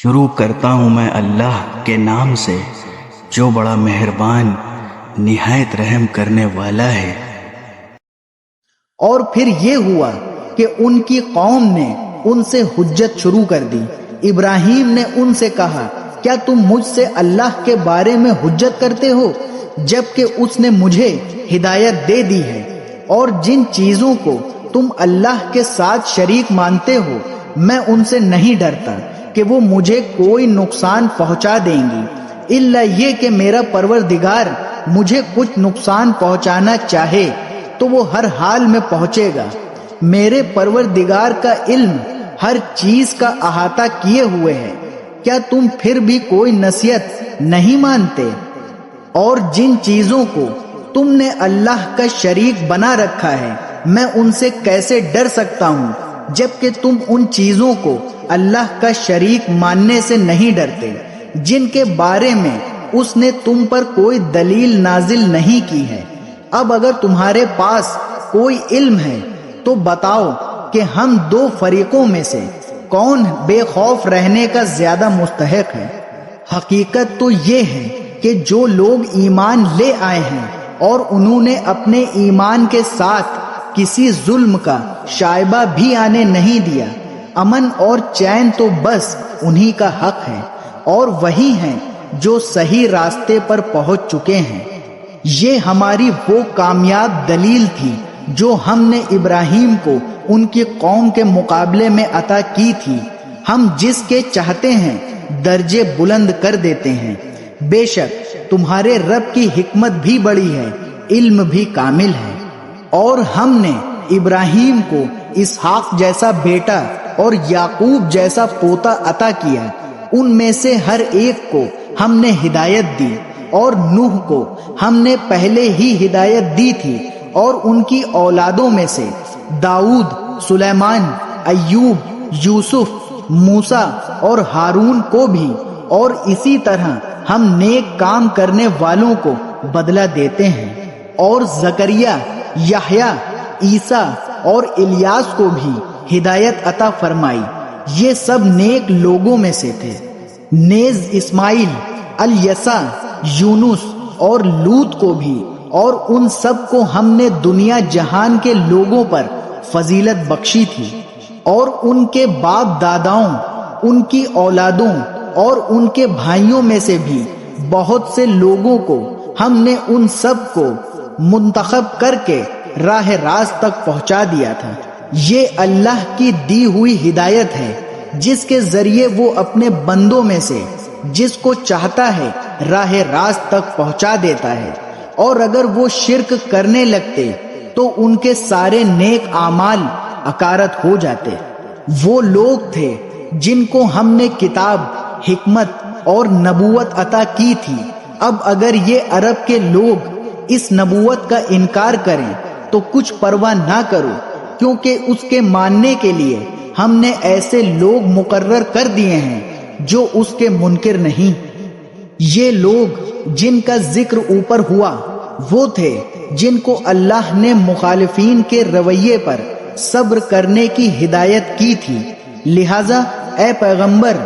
شروع کرتا ہوں میں اللہ کے نام سے جو بڑا مہربان نہایت رحم کرنے والا ہے۔ اور پھر یہ ہوا کہ ان کی قوم نے ان سے حجت شروع کر دی۔ ابراہیم نے ان سے کہا، کیا تم مجھ سے اللہ کے بارے میں حجت کرتے ہو جبکہ اس نے مجھے ہدایت دے دی ہے؟ اور جن چیزوں کو تم اللہ کے ساتھ شریک مانتے ہو میں ان سے نہیں ڈرتا کہ وہ مجھے کوئی نقصان پہنچا دیں گی، الا یہ کہ میرا پروردگار مجھے کچھ نقصان پہنچانا چاہے تو وہ ہر حال میں پہنچے گا۔ میرے پروردگار کا علم ہر چیز کا احاطہ کیے ہوئے ہے، کیا تم پھر بھی کوئی نصیحت نہیں مانتے؟ اور جن چیزوں کو تم نے اللہ کا شریک بنا رکھا ہے میں ان سے کیسے ڈر سکتا ہوں جبکہ تم ان چیزوں کو اللہ کا شریک ماننے سے نہیں ڈرتے جن کے بارے میں اس نے تم پر کوئی دلیل نازل نہیں کی ہے۔ اب اگر تمہارے پاس کوئی علم ہے تو بتاؤ کہ ہم دو فریقوں میں سے کون بے خوف رہنے کا زیادہ مستحق ہے؟ حقیقت تو یہ ہے کہ جو لوگ ایمان لے آئے ہیں اور انہوں نے اپنے ایمان کے ساتھ کسی ظلم کا شائبہ بھی آنے نہیں دیا، امن اور چین تو بس انہی کا حق ہے، اور وہی ہیں جو صحیح راستے پر پہنچ چکے ہیں۔ یہ ہماری وہ کامیاب دلیل تھی جو ہم نے ابراہیم کو ان کی قوم کے مقابلے میں عطا کی تھی۔ ہم جس کے چاہتے ہیں درجے بلند کر دیتے ہیں۔ بے شک تمہارے رب کی حکمت بھی بڑی ہے، علم بھی کامل ہے۔ اور ہم نے ابراہیم کو اسحاق جیسا بیٹا اور یعقوب جیسا پوتا عطا کیا، ان میں سے ہر ایک کو ہم نے ہدایت دی، اور نوح کو ہم نے پہلے ہی ہدایت دی تھی، اور ان کی اولادوں میں سے داؤد، سلیمان، ایوب، یوسف، موسیٰ اور ہارون کو بھی، اور اسی طرح ہم نیک کام کرنے والوں کو بدلہ دیتے ہیں۔ اور زکریا، یحییٰ، عیسیٰ اور الیاس کو بھی ہدایت عطا فرمائی، یہ سب نیک لوگوں میں سے تھے۔ نیز اسماعیل، الیسع، یونس اور لوط کو بھی، اور ان سب کو ہم نے دنیا جہان کے لوگوں پر فضیلت بخشی تھی، اور ان کے باپ داداؤں، ان کی اولادوں اور ان کے بھائیوں میں سے بھی بہت سے لوگوں کو ہم نے ان سب کو منتخب کر کے راہ راست تک پہنچا دیا تھا۔ یہ اللہ کی دی ہوئی ہدایت ہے جس کے ذریعے وہ اپنے بندوں میں سے جس کو چاہتا ہے راہ راست تک پہنچا دیتا ہے، اور اگر وہ شرک کرنے لگتے تو ان کے سارے نیک اعمال اکارت ہو جاتے۔ وہ لوگ تھے جن کو ہم نے کتاب، حکمت اور نبوت عطا کی تھی۔ اب اگر یہ عرب کے لوگ اس نبوت کا انکار کریں تو کچھ پرواہ نہ کرو، کیونکہ اس کے ماننے کے لیے ہم نے ایسے لوگ مقرر کر دیے ہیں جو اس کے منکر نہیں۔ یہ لوگ جن کا ذکر اوپر ہوا وہ تھے جن کو اللہ نے مخالفین کے رویے پر صبر کرنے کی ہدایت کی تھی، لہذا اے پیغمبر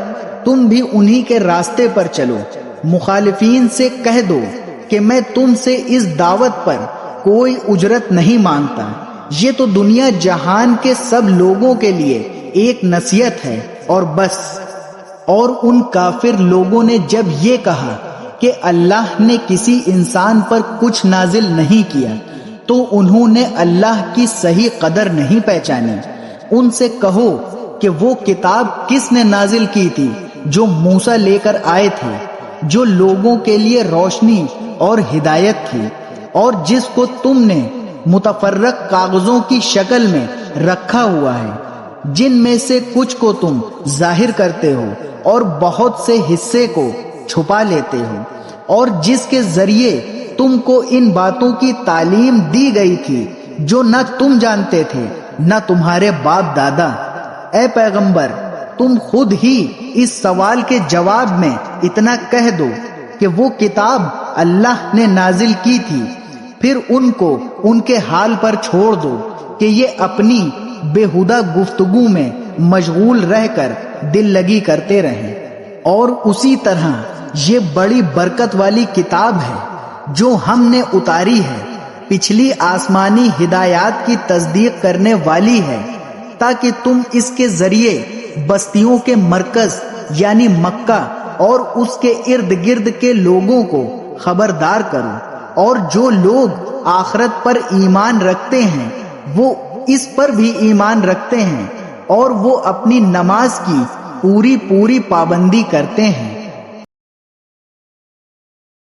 تم بھی انہی کے راستے پر چلو۔ مخالفین سے کہہ دو کہ میں تم سے اس دعوت پر کوئی اجرت نہیں مانگتا، یہ تو دنیا جہان کے سب لوگوں کے لیے ایک نصیحت ہے اور بس۔ اور ان کافر لوگوں نے جب یہ کہا کہ اللہ نے کسی انسان پر کچھ نازل نہیں کیا تو انہوں نے اللہ کی صحیح قدر نہیں پہچانی۔ ان سے کہو کہ وہ کتاب کس نے نازل کی تھی جو موسیٰ لے کر آئے تھے، جو لوگوں کے لیے روشنی اور ہدایت تھی، اور جس کو تم نے متفرق کاغذوں کی شکل میں رکھا ہوا ہے، جن میں سے کچھ کو تم ظاہر کرتے ہو اور بہت سے حصے کو چھپا لیتے ہو، اور جس کے ذریعے تم کو ان باتوں کی تعلیم دی گئی تھی جو نہ تم جانتے تھے نہ تمہارے باپ دادا۔ اے پیغمبر تم خود ہی اس سوال کے جواب میں اتنا کہہ دو کہ وہ کتاب اللہ نے نازل کی تھی، پھر ان کو ان کے حال پر چھوڑ دو کہ یہ اپنی بےہودہ گفتگو میں مشغول رہ کر دل لگی کرتے رہیں۔ اور اسی طرح یہ بڑی برکت والی کتاب ہے جو ہم نے اتاری ہے، پچھلی آسمانی ہدایات کی تصدیق کرنے والی ہے، تاکہ تم اس کے ذریعے بستیوں کے مرکز یعنی مکہ اور اس کے ارد گرد کے لوگوں کو خبردار کرو، اور جو لوگ آخرت پر ایمان رکھتے ہیں وہ اس پر بھی ایمان رکھتے ہیں اور وہ اپنی نماز کی پوری پابندی کرتے ہیں۔